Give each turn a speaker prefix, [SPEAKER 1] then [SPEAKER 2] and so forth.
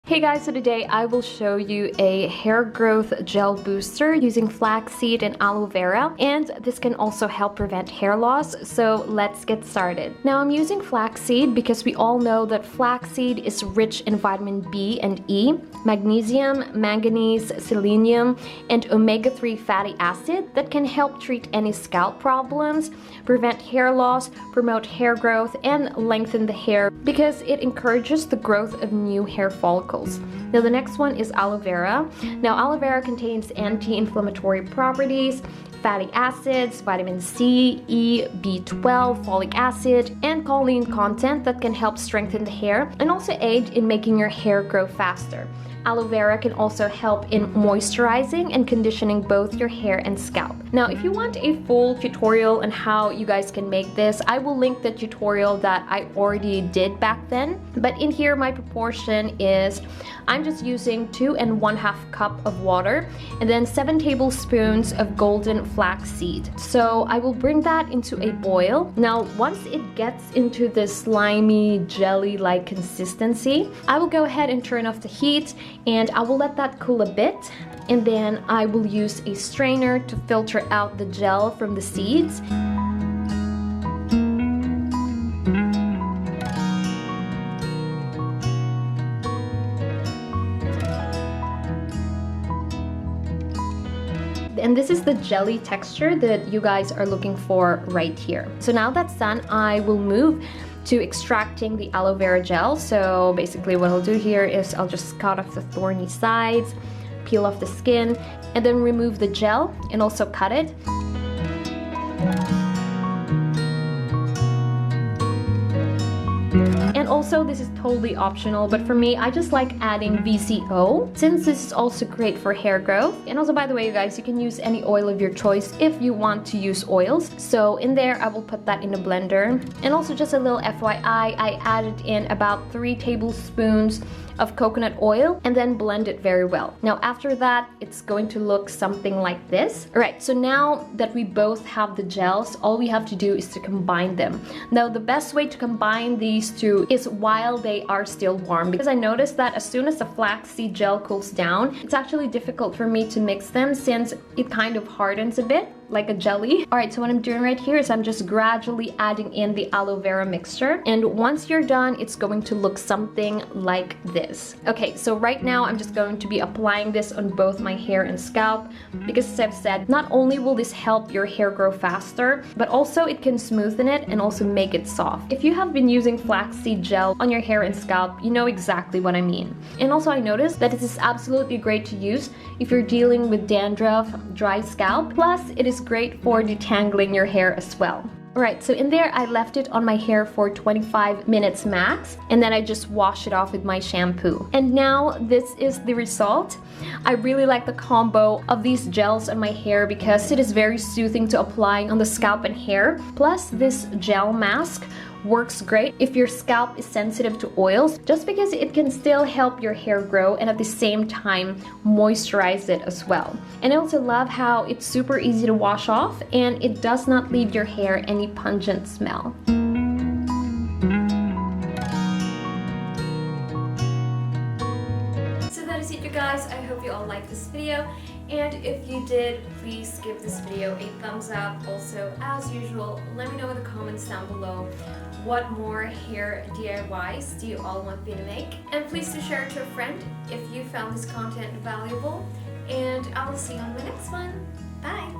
[SPEAKER 1] Hey guys, so today I will show you a hair growth gel booster using flaxseed and aloe vera, and this can also help prevent hair loss, so let's get started. Now I'm using flaxseed because we all know that flaxseed is rich in vitamin B and E, magnesium, manganese, selenium, and omega-3 fatty acid that can help treat any scalp problems, prevent hair loss, promote hair growth, and lengthen the hair because it encourages the growth of new hair follicles. Now the next one is aloe vera. Now aloe vera contains anti-inflammatory properties, fatty acids, vitamin C, E, B12, folic acid, and choline content that can help strengthen the hair and also aid in making your hair grow faster. Aloe vera can also help in moisturizing and conditioning both your hair and scalp. Now, if you want a full tutorial on how you guys can make this, I will link the tutorial that I already did back then. But in here, my proportion is I'm just using 2 1/2 cup of water and then 7 tablespoons of golden flax seed. So I will bring that into a boil. Now, once it gets into this slimy, jelly-like consistency, I will go ahead and turn off the heat and I will let that cool a bit, and then I will use a strainer to filter out the gel from the seeds. And this is the jelly texture that you guys are looking for right here. So now that's done, I will move to extracting the aloe vera gel. So basically what I'll do here is I'll just cut off the thorny sides, peel off the skin, and then remove the gel and also cut it. And also, this is totally optional, but for me, I just like adding VCO since this is also great for hair growth. And also, by the way, you guys, you can use any oil of your choice if you want to use oils. So in there, I will put that in a blender. And also, just a little FYI, I added in about 3 tablespoons of coconut oil and then blend it very well. Now after that, it's going to look something like this. All right, so now that we both have the gels, all we have to do is to combine them. Now the best way to combine these two is while they are still warm, because I noticed that as soon as the flaxseed gel cools down, it's actually difficult for me to mix them since it kind of hardens a bit like a jelly. All right, so what I'm doing right here is I'm just gradually adding in the aloe vera mixture, and once you're done, it's going to look something like this. Okay, so right now I'm just going to be applying this on both my hair and scalp because, as I've said, not only will this help your hair grow faster, but also it can smoothen it and also make it soft. If you have been using flaxseed gel on your hair and scalp, you know exactly what I mean. And also I noticed that this is absolutely great to use if you're dealing with dandruff, dry scalp, plus it is great for detangling your hair as well. Alright, so in there I left it on my hair for 25 minutes max, and then I just wash it off with my shampoo. And now this is the result. I really like the combo of these gels on my hair because it is very soothing to apply on the scalp and hair. Plus this gel mask works great if your scalp is sensitive to oils, just because it can still help your hair grow and at the same time moisturize it as well. And I also love how it's super easy to wash off and it does not leave your hair any pungent smell. So that is it, you guys. I hope you all liked this video, and if you did, please give this video a thumbs up. Also, as usual, let me know in the comments down below what more hair DIYs do you all want me to make, and please do share it to a friend if you found this content valuable, and I will see you on my next one. Bye!